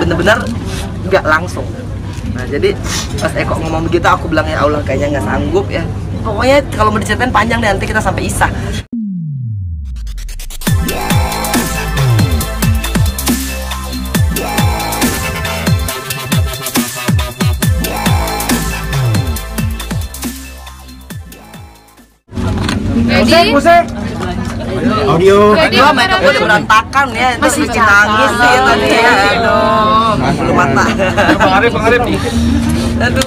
bener-bener nggak langsung. Nah jadi pas Eko ngomong begitu aku bilang ya Allah kayaknya nggak sanggup ya. Pokoknya kalau mau diceritain panjang deh, nanti kita sampai Isah. Musik. Audio. Gua makeup gua udah berantakan ya, masih bikin nangis sih tadi ya. Aduh, bulu mata. Pengarip. Aduh.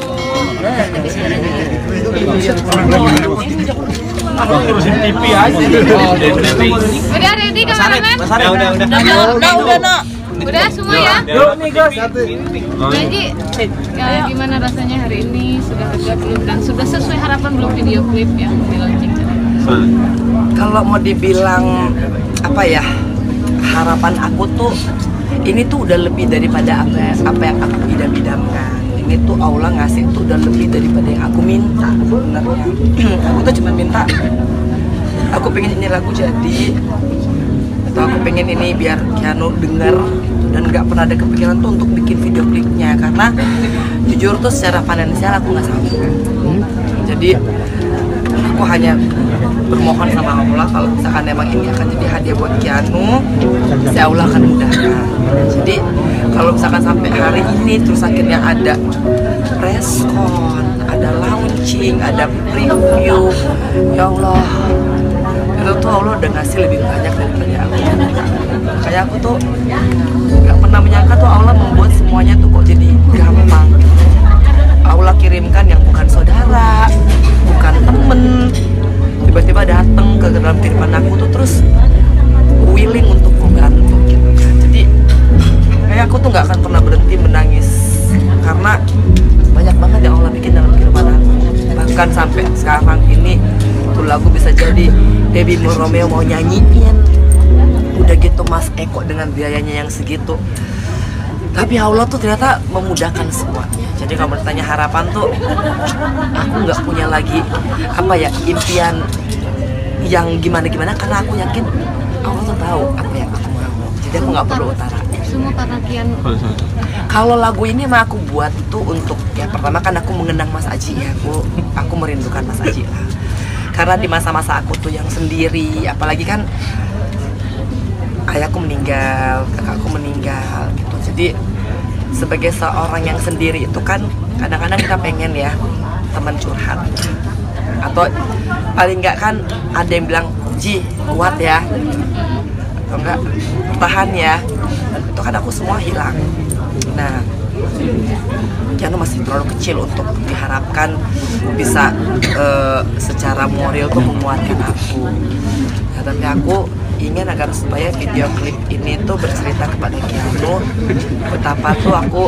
Ngurusin TV aja. Udah ready kameramen? Udah. Udah semua ya? Yuk nih guys. Jadi gimana rasanya hari ini? Sudah lega belum? Dan sudah sesuai harapan belum video klip yang di launching? Kalau mau dibilang apa ya, harapan aku tuh ini tuh udah lebih daripada apa yang aku idam-idamkan. Ini tuh Allah ngasih tuh udah lebih daripada yang aku minta sebenarnya. Aku tuh cuma minta, aku pengen ini lagu jadi, atau aku pengen ini biar Keanu denger, dan nggak pernah ada kepikiran tuh untuk bikin video klipnya karena jujur tuh secara finansial aku nggak sanggup. Jadi aku hanya bermohon sama Allah kalau misalkan memang ini akan jadi hadiah buat Keanu, saya Allah akan mudahkan. Jadi kalau misalkan sampai hari ini terus akhirnya ada preskon, ada launching, ada preview, ya Allah, itu tuh Allah udah ngasih lebih banyak daripada aku. Kayak aku tuh nggak pernah menyangka tuh Allah membuat semuanya tuh kok jadi gampang. Allah kirimkan yang bukan saudara, bukan temen, tiba-tiba datang ke dalam kehidupan aku tuh terus willing untuk membantu gitu kan. Jadi kayak aku tuh nggak akan pernah berhenti menangis karena banyak banget yang Allah bikin dalam kehidupan aku. Bahkan sampai sekarang ini tuh lagu bisa jadi Debbie Romeo mau nyanyiin, udah gitu Mas Eko dengan biayanya yang segitu. Tapi Allah tuh ternyata memudahkan semuanya. Jadi kalau bertanya harapan tuh, aku nggak punya lagi apa ya impian yang gimana karena aku yakin Allah tuh tahu apa yang aku mau. Jadi aku nggak perlu utarain. Semua karena Keanu. Kalau lagu ini mah aku buat tuh untuk ya pertama kan aku mengenang Mas Aji ya. Aku merindukan Mas Aji lah. Karena di masa-masa aku tuh yang sendiri, apalagi kan ayahku meninggal, kakakku meninggal gitu. Jadi sebagai seorang yang sendiri itu kan kadang-kadang kita pengen ya teman curhat, atau paling enggak kan ada yang bilang Ji kuat ya, atau enggak bertahan ya. Itu kan aku semua hilang. Nah Keanu masih terlalu kecil untuk diharapkan bisa secara moral tuh menguatkan aku. Nah, tapi aku ingin agar supaya video klip ini tuh bercerita kepada Keanu betapa tuh aku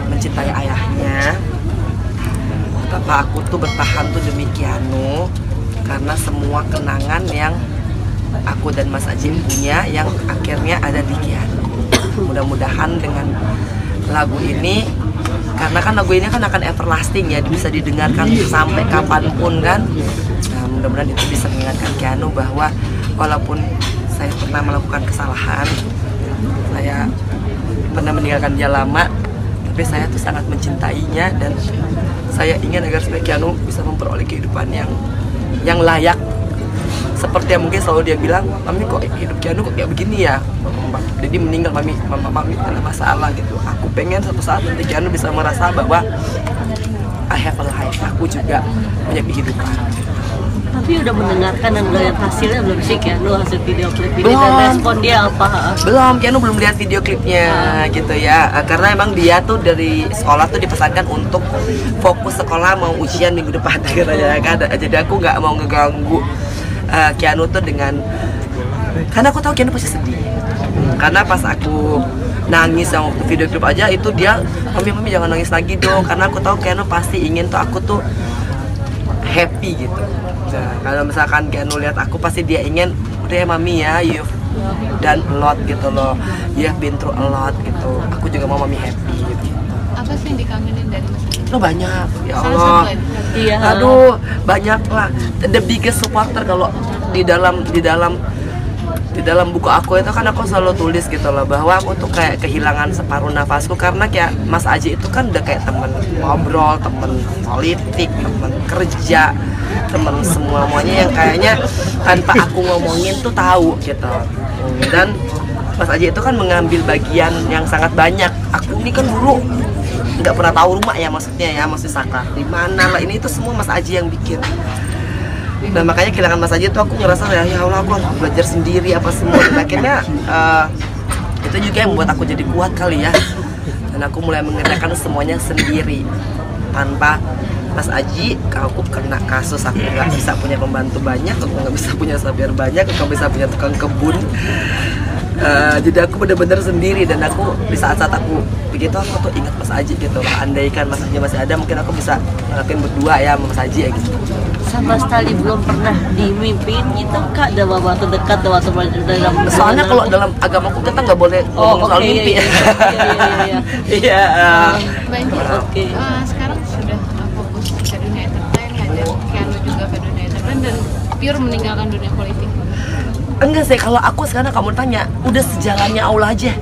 mencintai ayahnya, betapa aku tuh bertahan tuh demi Keanu karena semua kenangan yang aku dan Mas Ajim punya yang akhirnya ada di Keanu. Mudah-mudahan dengan lagu ini, karena kan lagu ini kan akan everlasting ya, bisa didengarkan sampai kapanpun kan. Nah, mudah-mudahan itu bisa mengingatkan Keanu bahwa walaupun saya pernah melakukan kesalahan, saya pernah meninggalkan dia lama, tapi saya tuh sangat mencintainya dan saya ingin agar supaya Keanu bisa memperoleh kehidupan yang layak. Seperti yang mungkin selalu dia bilang, Mami kok hidup Keanu kok kayak begini ya, jadi meninggal Mami ada masalah gitu. Aku pengen suatu saat nanti Keanu bisa merasa bahwa I have a life, aku juga punya kehidupan. Tapi udah mendengarkan dan udah lihat hasilnya belum sih Keanu hasil video klip ini dan respon dia apa? Belum, Keanu belum lihat video klipnya gitu ya. Karena emang dia tuh dari sekolah tuh dipesankan untuk fokus sekolah, mau ujian minggu depan katanya kan. Jadi aku nggak mau ngeganggu Keanu tuh dengan, karena aku tahu Keanu pasti sedih. Karena pas aku nangis yang waktu video klip aja itu dia, Mami jangan nangis lagi dong, karena aku tahu Keanu pasti ingin tuh aku tuh happy gitu. Nah, kalau misalkan Keanu lihat aku pasti dia ingin, udah ya Mami ya, you've done a lot gitu loh, you've been through a lot gitu. Aku juga mau Mami happy gitu. Apa sih yang dikangenin dari Mas Ajim? Lo banyak, ya Allah. Iya. Aduh, banyak lah. The biggest supporter kalau di dalam di dalam buku aku itu kan aku selalu tulis gitu loh, bahwa aku tuh kayak kehilangan separuh nafasku karena kayak Mas Aji itu kan udah kayak temen ngobrol, temen politik, temen kerja, temen semuanya yang kayaknya tanpa aku ngomongin tuh tahu gitu. Dan Mas Aji itu kan mengambil bagian yang sangat banyak. Aku ini kan dulu nggak pernah tahu rumah ya, maksudnya ya, masih Saka di mana lah, ini itu semua Mas Aji yang bikin. Dan makanya kehilangan Mas Aji tuh aku ngerasa ya Allah, aku harus belajar sendiri apa semua. Dan akhirnya itu juga yang membuat aku jadi kuat kali ya. Dan aku mulai mengerjakan semuanya sendiri tanpa Mas Aji. Aku kena kasus aku nggak bisa punya pembantu banyak, aku nggak bisa punya sabar banyak, aku nggak bisa punya tukang kebun. Jadi aku benar-benar sendiri, dan aku di saat-saat aku begitu aku tuh ingat Mas Aji gitu. Andaikan Mas Aji masih ada, mungkin aku bisa ngelakuin berdua ya sama Mas Aji ya gitu. Sama sekali belum pernah dimimpin gitu Kak, dalam waktu dekat, dalam dalam Soalnya kalau dalam agamaku kita nggak boleh ngomong soal mimpi. Iya. Oke. Sekarang sudah fokus ke dunia entertain, ngajak Keanu juga ke dunia entertain dan pure meninggalkan dunia politik. Enggak sih, kalau aku sekarang kamu tanya, udah sejalannya Allah aja.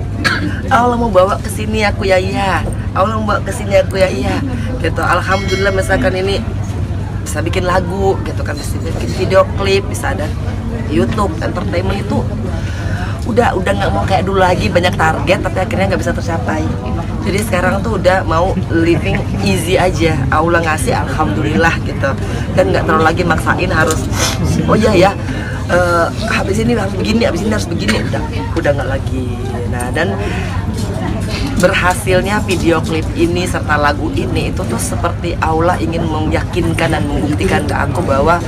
Allah mau bawa ke sini aku ya iya. Allah mau bawa ke sini aku ya iya. Gitu. Alhamdulillah misalkan ini bisa bikin lagu gitu kan, bisa bikin video klip, bisa ada YouTube, entertainment itu udah nggak mau kayak dulu lagi banyak target tapi akhirnya nggak bisa tercapai. Jadi sekarang tuh udah mau living easy aja. Allah ngasih alhamdulillah gitu, dan nggak terlalu lagi maksain harus oh iya ya habis ini harus begini, habis ini harus begini, udah nggak lagi. Nah, dan berhasilnya video klip ini serta lagu ini itu tuh seperti Allah ingin meyakinkan dan membuktikan ke aku bahwa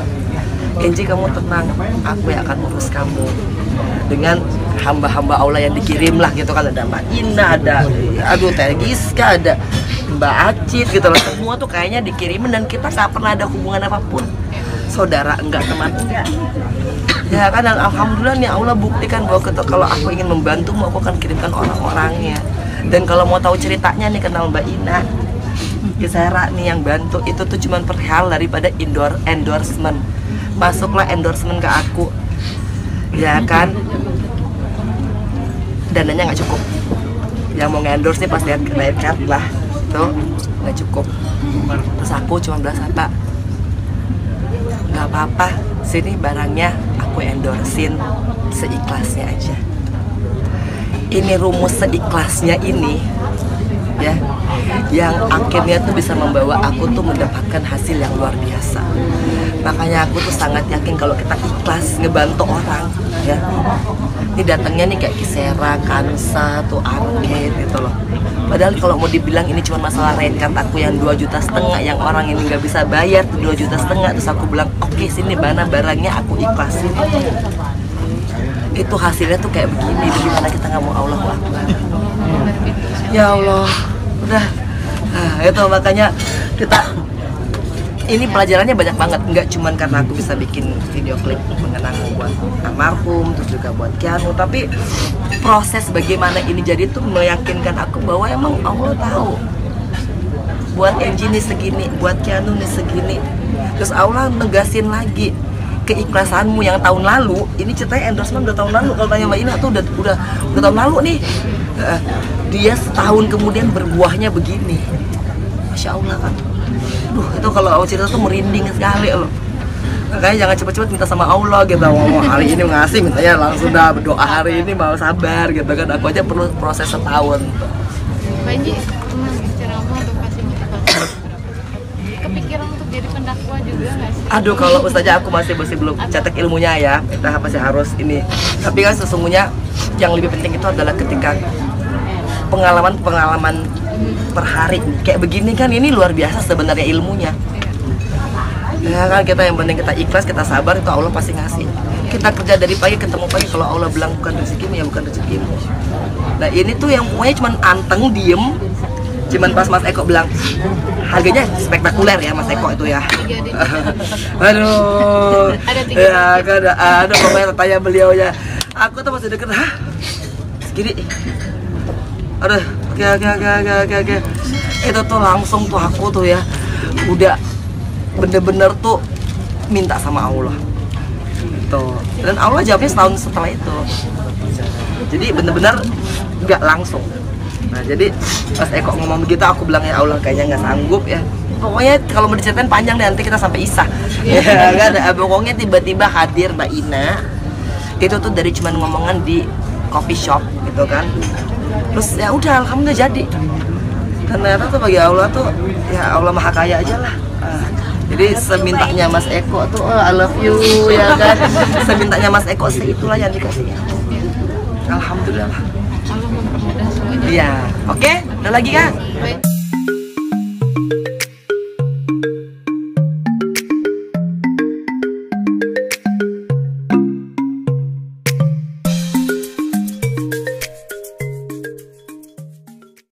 Kenji, kamu tenang, aku yang akan urus kamu dengan hamba-hamba Allah yang dikirim lah gitu kan. Ada Mbak Ina, ada Teh Giska, ada Mbak Acit gitu loh, semua tuh kayaknya dikirimin dan kita nggak pernah ada hubungan apapun, saudara enggak, teman enggak. Ya kan, dan alhamdulillah nih Allah buktikan bahwa kalau aku ingin membantumu, aku akan kirimkan orang-orangnya. Dan kalau mau tahu ceritanya nih, kenal Mbak Ina Kisera nih yang bantu, itu tuh cuman perihal daripada endorsement. Masuklah endorsement ke aku, ya kan, dananya nggak cukup. Yang mau nge-endorse nih pas lihat credit card lah, tuh nggak cukup. Terus aku cuma bilang apa, nggak apa-apa, sini barangnya aku endorsein seikhlasnya aja. Ini rumus seikhlasnya ini ya, yang akhirnya tuh bisa membawa aku tuh mendapatkan hasil yang luar biasa. Makanya aku tuh sangat yakin kalau kita ikhlas ngebantu orang ya, ini datangnya nih kayak Kisera, Kansa, tuh Arcade gitu loh. Padahal kalau mau dibilang ini cuma masalah rate card aku yang 2,5 juta, yang orang ini nggak bisa bayar tuh 2,5 juta. Terus aku bilang oke, sini mana barangnya, aku ikhlasin. Itu hasilnya tuh kayak begini. Bagaimana kita nggak mau Allah Akbar? Ya Allah, udah. Nah, itu makanya kita ini pelajarannya banyak banget, nggak cuman karena aku bisa bikin video klip mengenang buat almarhum, terus juga buat Keanu, tapi proses bagaimana ini jadi tuh meyakinkan aku bahwa emang Allah tahu buat Angie nih segini, buat Keanu nih segini. Terus Allah negasin lagi keikhlasanmu yang tahun lalu. Ini ceritanya endorsement udah tahun lalu, kalau tanya Mbak Ina tuh udah tahun lalu nih. Dia setahun kemudian berbuahnya begini, Masya Allah kan. Itu kalau aku cerita tuh merinding sekali loh. Makanya jangan cepet-cepet minta sama Allah gitu. Mau hari ini ngasih, mintanya langsung dah berdoa hari ini, mau sabar gitu kan. Aku aja perlu proses setahun. Panji, pernah ceramah atau kasih motivasi? Kepikiran untuk jadi pendakwa juga nggak sih? Aduh, kalau ustazah aku masih belum cetek ilmunya ya. Kita masih harus ini. Tapi kan sesungguhnya yang lebih penting itu adalah ketika pengalaman per hari kayak begini kan, ini luar biasa sebenarnya ilmunya. Ya kan, kita yang penting kita ikhlas, kita sabar, itu Allah pasti ngasih. Kita kerja dari pagi ketemu pagi, kalau Allah bilang bukan rezekimu ya bukan rezekimu. Nah ini tuh yang pokoknya cuman anteng diem, cuman pas Mas Eko bilang harganya spektakuler ya Mas Eko itu ya. Aduh, ya kan ada pokoknya tanya beliau ya. Aku tuh masih deket, hah segini. Aduh, oke. Itu tuh langsung tuh aku tuh ya udah bener-bener tuh minta sama Allah. gitu. Dan Allah jawabnya setahun setelah itu. Jadi bener-bener nggak langsung. Nah jadi pas Eko ngomong begitu aku bilang ya Allah kayaknya nggak sanggup ya. Pokoknya kalau mau diceritain panjang deh, nanti kita sampai Isya. Ya kan, pokoknya tiba-tiba hadir Mbak Ina. Itu tuh dari cuman ngomongan di coffee shop gitu kan. Terus ya udah alhamdulillah jadi. Dan ternyata tuh bagi Allah tuh ya Allah maha kaya aja lah. Jadi semintanya Mas Eko tuh I love you ya kan. Semintanya Mas Eko itulah yang dikasih. Alhamdulillah. Allah mempermudah semuanya. Iya. Oke, ada lagi Kak? Baik.